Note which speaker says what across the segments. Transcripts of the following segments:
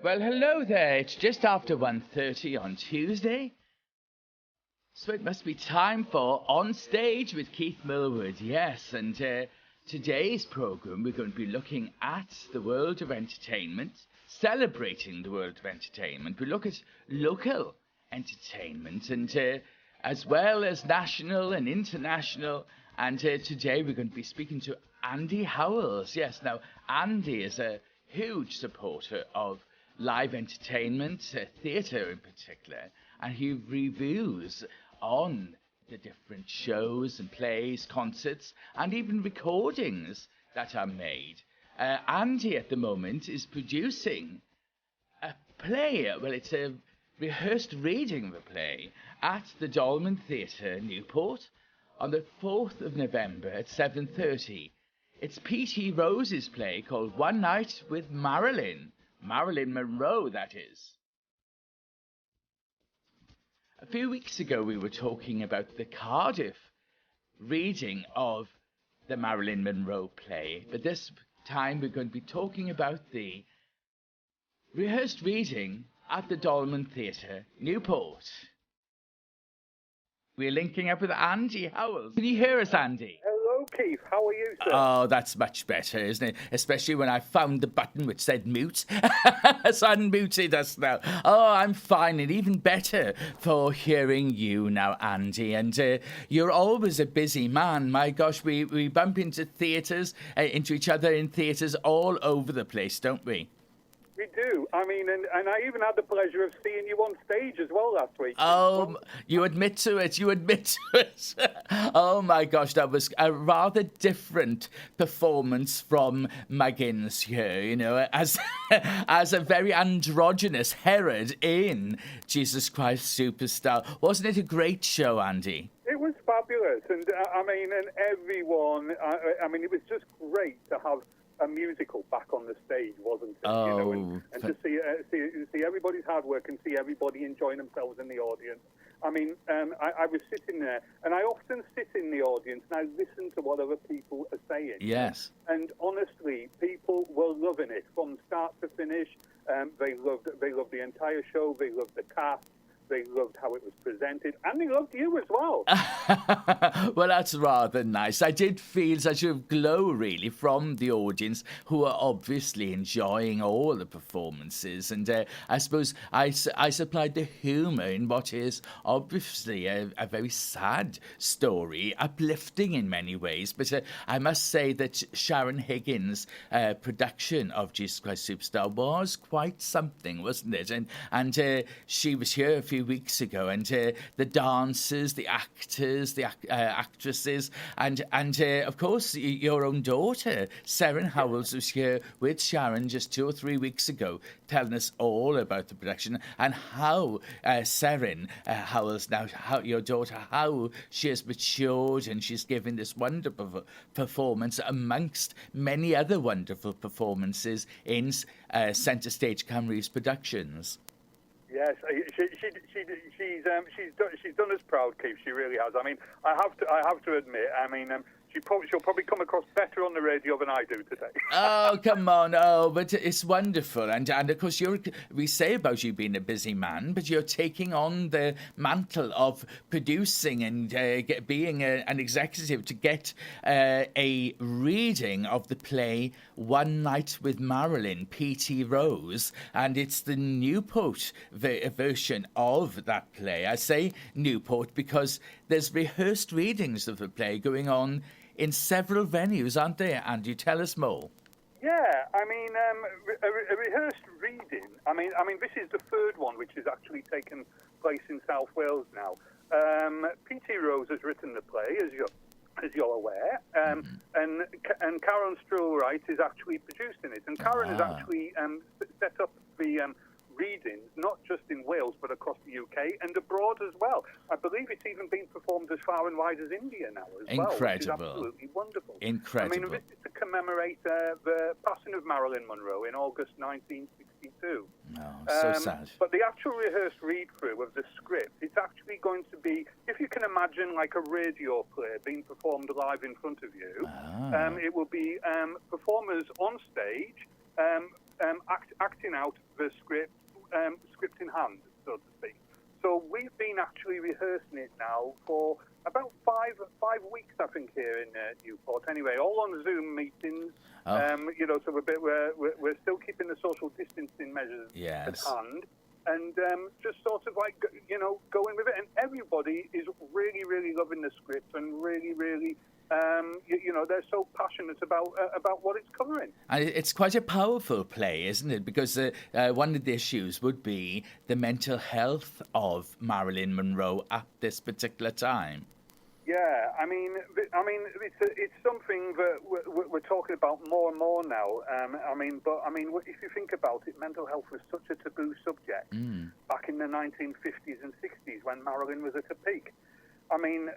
Speaker 1: Well, hello there. It's just after 1:30 on Tuesday. So it must be time for On Stage with Keith Milward. Yes, and today's programme we're going to be looking at the world of entertainment, celebrating the world of entertainment. We look at local entertainment and as well as national and international. And today we're going to be speaking to Andy Howells. Yes, now Andy is a huge supporter of live entertainment, theatre in particular, and he reviews on the different shows and plays, concerts, and even recordings that are made. Andy, at the moment, is producing a play. Well, it's a rehearsed reading of a play at the Dolman Theatre, Newport, on the 4th of November at 7:30. It's P.T. Rose's play called One Night with Marilyn. Marilyn Monroe, that is. A few weeks ago, we were talking about the Cardiff reading of the Marilyn Monroe play, but this time we're going to be talking about the rehearsed reading at the Dolman Theatre, Newport. We're linking up with Andy Howells. Can you hear us, Andy?
Speaker 2: Hello, Keith. How are you, sir?
Speaker 1: Oh, that's much better, isn't it? Especially when I found the button which said mute. So unmuted us now. Oh, I'm fine, and even better for hearing you now, Andy. And you're always a busy man. My gosh, we bump into theatres, into each other in theatres all over the place, don't we?
Speaker 2: We do. I mean, and I even had the pleasure of seeing you on stage as well last week.
Speaker 1: Oh, you admit to it. You admit to it. Oh, my gosh, that was a rather different performance from Muggins here, you know, as a very androgynous Herod in Jesus Christ Superstar. Wasn't it a great show, Andy?
Speaker 2: It was fabulous. And, I mean, and everyone, I mean, it was just great to have a musical back on the stage, wasn't it?
Speaker 1: Oh,
Speaker 2: you know, and to see everybody's hard work and see everybody enjoying themselves in the audience. I mean, I was sitting there, and I often sit in the audience and I listen to what other people are saying.
Speaker 1: Yes.
Speaker 2: And honestly, people were loving it from start to finish. They loved the entire show. They loved the cast. They loved how it was presented, and they loved you as well.
Speaker 1: Well, that's rather nice. I did feel such a glow, really, from the audience, who are obviously enjoying all the performances. And I suppose I supplied the humour in what is obviously a very sad story, uplifting in many ways. But I must say that Sharon Higgins' production of Jesus Christ Superstar was quite something, wasn't it? And she was here a few weeks ago, and the dancers, the actors, the actresses, and of course your own daughter, Seren Howells, was here with Sharon just 2 or 3 weeks ago, telling us all about the production and how Seren Howells, now how your daughter, how she has matured, and she's given this wonderful performance amongst many other wonderful performances in Centre Stage Cymru's productions.
Speaker 2: Yes, she's done us proud, Keith. She really has. I mean, I have to admit. I mean, she'll probably come across better on the radio than I do today.
Speaker 1: Oh, come on. Oh, but it's wonderful. And of course, we say about you being a busy man, but you're taking on the mantle of producing and being an executive to get a reading of the play One Night with Marilyn, P.T. Rose. And it's the Newport version of that play. I say Newport because there's rehearsed readings of the play going on in several venues, aren't there? And you tell us more.
Speaker 2: Yeah, I mean, a rehearsed reading. I mean, this is the third one, which is actually taken place in South Wales now. P.T. Rose has written the play, as you're aware, and Karen Strollwright is actually producing it. And Karen has actually set up the readings, not just in Wales, but across the UK and abroad as well. I believe it's even been performed as far and wide as India now as well, which is absolutely wonderful.
Speaker 1: Incredible.
Speaker 2: I mean, this is to commemorate the passing of Marilyn Monroe in August 1962.
Speaker 1: Oh, so sad.
Speaker 2: But the actual rehearsed read-through of the script, it's actually going to be, if you can imagine like a radio play being performed live in front of you, it will be performers on stage acting out the script, script in hand, so to speak. So we've been actually rehearsing it now for about five weeks, I think, here in Newport. Anyway, all on Zoom meetings. So we're still keeping the social distancing measures at hand, and just sort of like going with it. And everybody is really, really loving the script and really, really. They're so passionate about what it's covering.
Speaker 1: And it's quite a powerful play, isn't it? Because one of the issues would be the mental health of Marilyn Monroe at this particular time.
Speaker 2: Yeah, I mean, it's something that we're talking about more and more now. If you think about it, mental health was such a taboo subject back in the 1950s and 60s when Marilyn was at her peak. I mean,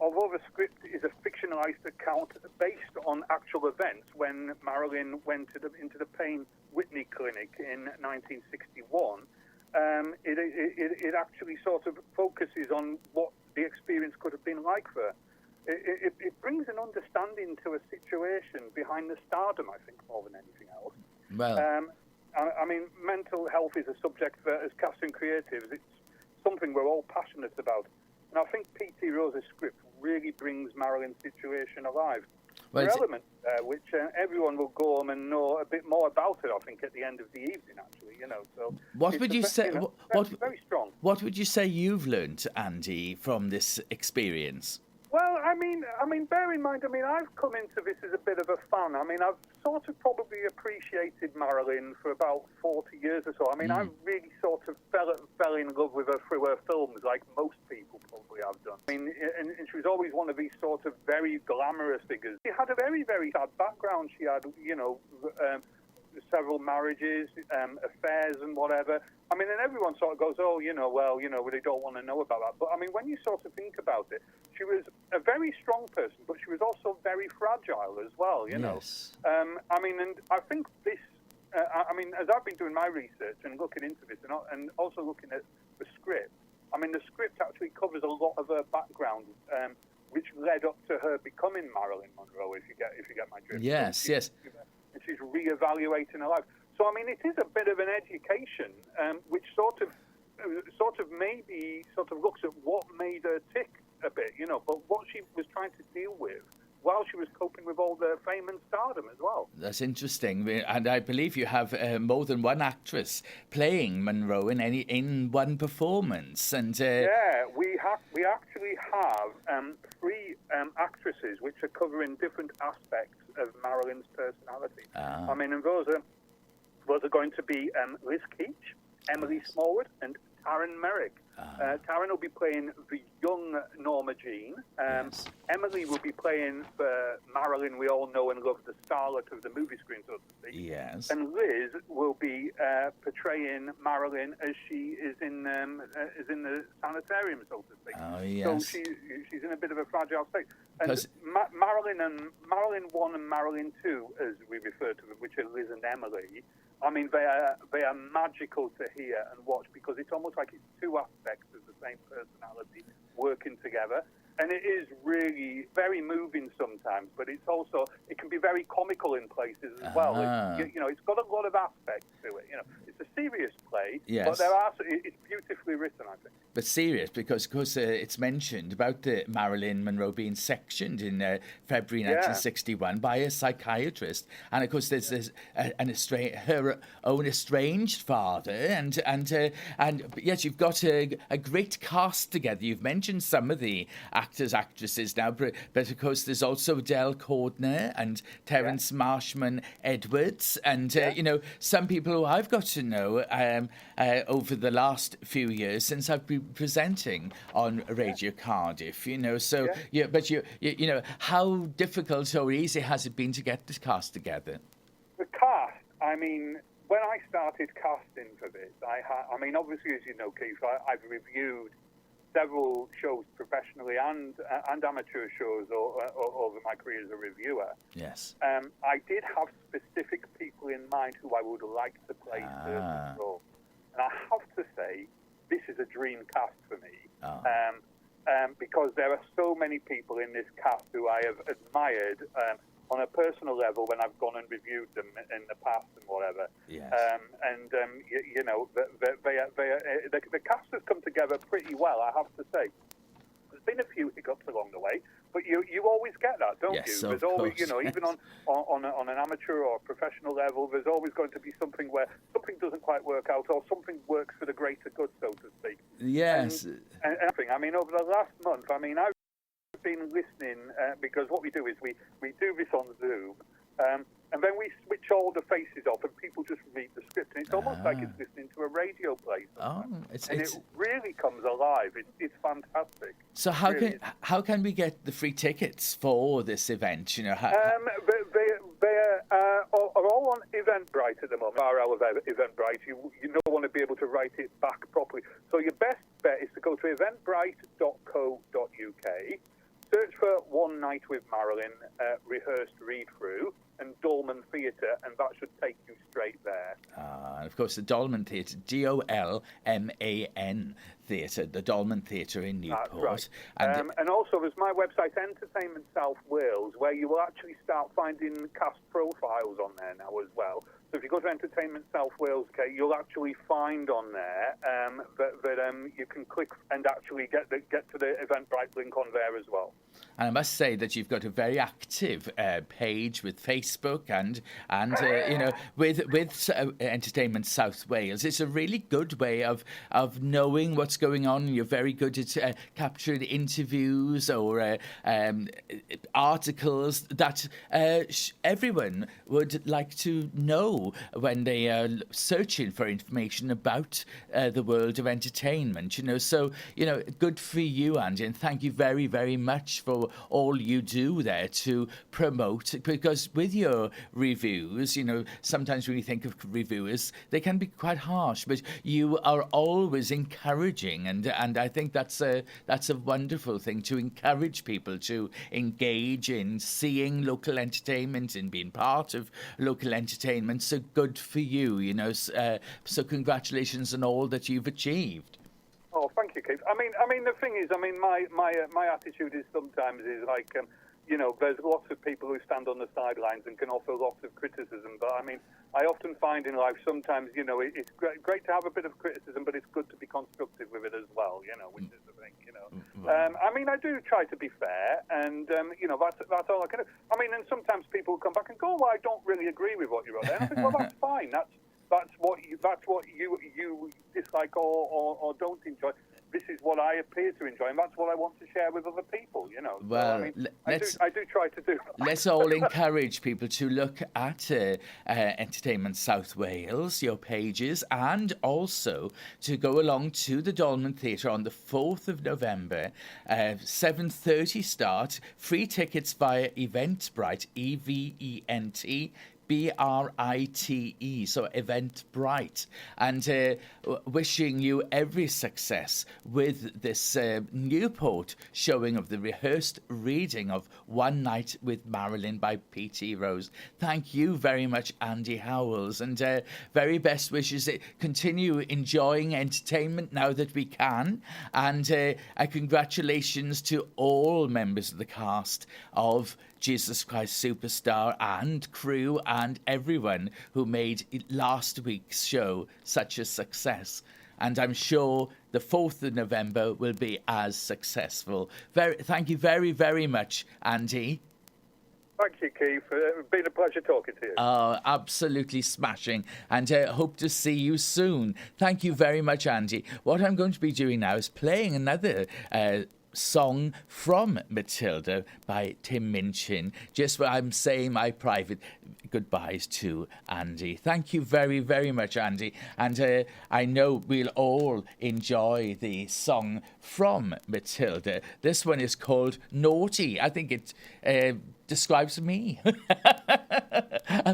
Speaker 2: although the script is a fictionalized account based on actual events, when Marilyn went into the Payne Whitney Clinic in 1961, it actually sort of focuses on what the experience could have been like for her. It brings an understanding to a situation behind the stardom, I think, more than anything else.
Speaker 1: Well,
Speaker 2: mental health is a subject that, as casting creatives, it's something we're all passionate about. And I think P.T. Rose's script really brings Marilyn's situation alive.
Speaker 1: Well,
Speaker 2: there are elements which everyone will go home and know a bit more about it, I think, at the end of the evening, actually, So
Speaker 1: what would you say?
Speaker 2: Very strong.
Speaker 1: What would you say you've learnt, Andy, from this experience?
Speaker 2: Well, I mean, bear in mind, I've come into this as a bit of a fan. I've sort of probably appreciated Marilyn for about 40 years or so. I really sort of fell in love with her through her films, like most people probably have done. And she was always one of these sort of very glamorous figures. She had a very, very sad background. She had, several marriages, affairs and whatever. And everyone sort of goes, they don't want to know about that. But, when you sort of think about it, she was a very strong person, but she was also very fragile as well,
Speaker 1: Yes.
Speaker 2: And I think this, as I've been doing my research and looking into this and also looking at the script, the script actually covers a lot of her background, which led up to her becoming Marilyn Monroe, if you get my drift.
Speaker 1: Yes,
Speaker 2: so
Speaker 1: yes.
Speaker 2: And she's re-evaluating her life. So, it is a bit of an education, which sort of maybe looks at what made her tick a bit, but what she was trying to deal with while she was coping with all the fame and stardom as well.
Speaker 1: That's interesting, and I believe you have more than one actress playing Monroe in one performance. And
Speaker 2: we actually have three actresses which are covering different aspects of Marilyn's personality. And those are going to be Liz Keach, Emily Smallwood, and Taryn Merrick. Taryn will be playing the young Norma Jean.
Speaker 1: Yes.
Speaker 2: Emily will be playing the Marilyn we all know and love, the starlet of the movie screen, so to speak.
Speaker 1: Yes.
Speaker 2: And Liz will be portraying Marilyn as she is in the sanitarium, so to speak.
Speaker 1: Oh, yes.
Speaker 2: So she's in a bit of a fragile state. And Marilyn 1 and Marilyn 2, as we refer to them, which are Liz and Emily, they are magical to hear and watch, because it's almost like it's two aspects of the same personality working together. And it is really very moving sometimes, but it can be very comical in places as well. It's got a lot of aspects to it. It's a serious play,
Speaker 1: yes.
Speaker 2: But it's beautifully written, I think.
Speaker 1: But serious, because of course it's mentioned about the Marilyn Monroe being sectioned in February 1961 by a psychiatrist, and of course there's her own estranged father, and yes, you've got a great cast together. You've mentioned some of the actresses now, but of course there's also Del Cordner and Terence Marshman Edwards, and some people who I've got to know over the last few years since I've been presenting on Radio Cardiff. How difficult or easy has it been to get this cast together?
Speaker 2: The cast, when I started casting for this, obviously, as you know, Keith, I've reviewed several shows professionally and amateur shows over my career as a reviewer.
Speaker 1: Yes.
Speaker 2: I did have specific people in mind who I would like to play certain roles. And I have to say, this is a dream cast for me. Because there are so many people in this cast who I have admired on a personal level when I've gone and reviewed them in the past and whatever.
Speaker 1: Yes.
Speaker 2: You know, the cast has come together pretty well, I have to say. There's been a few hiccups along the way, but you always get that, don't
Speaker 1: Yes,
Speaker 2: you? There's
Speaker 1: of
Speaker 2: always,
Speaker 1: course,
Speaker 2: you know,
Speaker 1: yes.
Speaker 2: even on an amateur or professional level, there's always going to be something where something doesn't quite work out, or something works for the greater good, so to speak.
Speaker 1: Yes.
Speaker 2: And I mean, over the last month, I mean, I've been listening because what we do is we do this on Zoom, and then we switch all the faces off, and people just read the script, and it's almost like it's listening to a radio play.
Speaker 1: Oh,
Speaker 2: it really comes alive. It's fantastic.
Speaker 1: So how can we get the free tickets for this event? You know,
Speaker 2: They are all on Eventbrite at the moment. Our Eventbrite, you don't want to be able to write it back properly. So your best bet is to go to eventbrite.co.uk, search for One Night with Marilyn, rehearsed read-through, and Dolman Theatre, and that should take you straight there.
Speaker 1: And of course, the Dolman Theatre, Dolman Theatre, the Dolman Theatre in Newport.
Speaker 2: That's right. And also, there's my website, Entertainment South Wales, where you will actually start finding cast profiles on there now as well. So if you go to Entertainment South Wales, okay, you'll actually find on there that you can click and actually get to the Eventbrite link on there as well.
Speaker 1: And I must say that you've got a very active page with Facebook and you know, with Entertainment South Wales. It's a really good way of knowing what's going on. You're very good at capturing interviews or articles that everyone would like to know when they are searching for information about the world of entertainment. You know, so you know, good for you, Andy, and thank you very, very much for all you do there to promote, because with your reviews, you know, sometimes when you think of reviewers, they can be quite harsh, but you are always encouraging, and I think that's a wonderful thing, to encourage people to engage in seeing local entertainment and being part of local entertainment. So good for you, you know, so congratulations on all that you've achieved.
Speaker 2: Oh, thank you, Keith. I mean, the thing is, I mean, my attitude is sometimes like, you know, there's lots of people who stand on the sidelines and can offer lots of criticism. But I mean, I often find in life sometimes, you know, it's great to have a bit of criticism, but it's good to be constructive with it as well, you know, which is the thing, you know. I mean, I do try to be fair, and you know, that's all I can do. I mean, and sometimes people come back and go, well, I don't really agree with what you wrote there. And I think, well, that's fine. That's what you dislike or don't enjoy. This is what I appear to enjoy, and that's what I want to share with other people, you know.
Speaker 1: Well,
Speaker 2: so, I mean, I do try to do.
Speaker 1: Let's all encourage people to look at Entertainment South Wales, your pages, and also to go along to the Dolman Theatre on the 4th of November, 7:30 start, free tickets via Eventbrite, Eventbrite, so Eventbrite, and wishing you every success with this Newport showing of the rehearsed reading of One Night with Marilyn by P.T. Rose. Thank you very much, Andy Howells, and very best wishes. Continue enjoying entertainment now that we can, and congratulations to all members of the cast of Jesus Christ Superstar and crew and everyone who made last week's show such a success. And I'm sure the 4th of November will be as successful. Thank you very, very much, Andy.
Speaker 2: Thank you, Keith. It's been a pleasure talking to you.
Speaker 1: Absolutely smashing. And hope to see you soon. Thank you very much, Andy. What I'm going to be doing now is playing another song from Matilda by Tim Minchin, just where I'm saying my private goodbyes to Andy. Thank you very, very much, Andy. And I know we'll all enjoy the song from Matilda. This one is called Naughty. I think it describes me.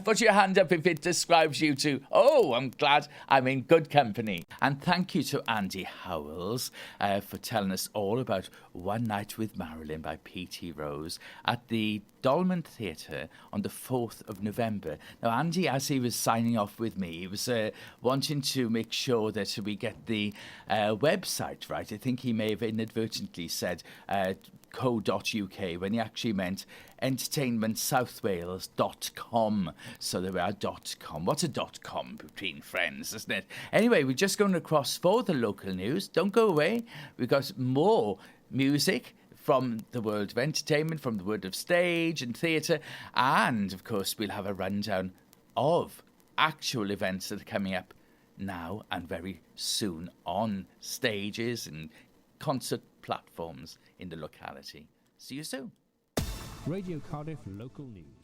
Speaker 1: Put your hand up if it describes you too. Oh, I'm glad I'm in good company. And thank you to Andy Howells for telling us all about One Night with Marilyn by P.T. Rose at the Dolman Theatre on the 4th of November. Now, Andy, as he was signing off with me, he was wanting to make sure that we get the website right. I think he may have inadvertently said when he actually meant entertainmentsouthwales.com. So there we are, .com. What's a .com between friends, isn't it? Anyway, we're just going across for the local news. Don't go away. We've got more music from the world of entertainment, from the world of stage and theatre. And, of course, we'll have a rundown of actual events that are coming up now and very soon on stages and concert platforms in the locality. See you soon.
Speaker 3: Radio Cardiff Local News.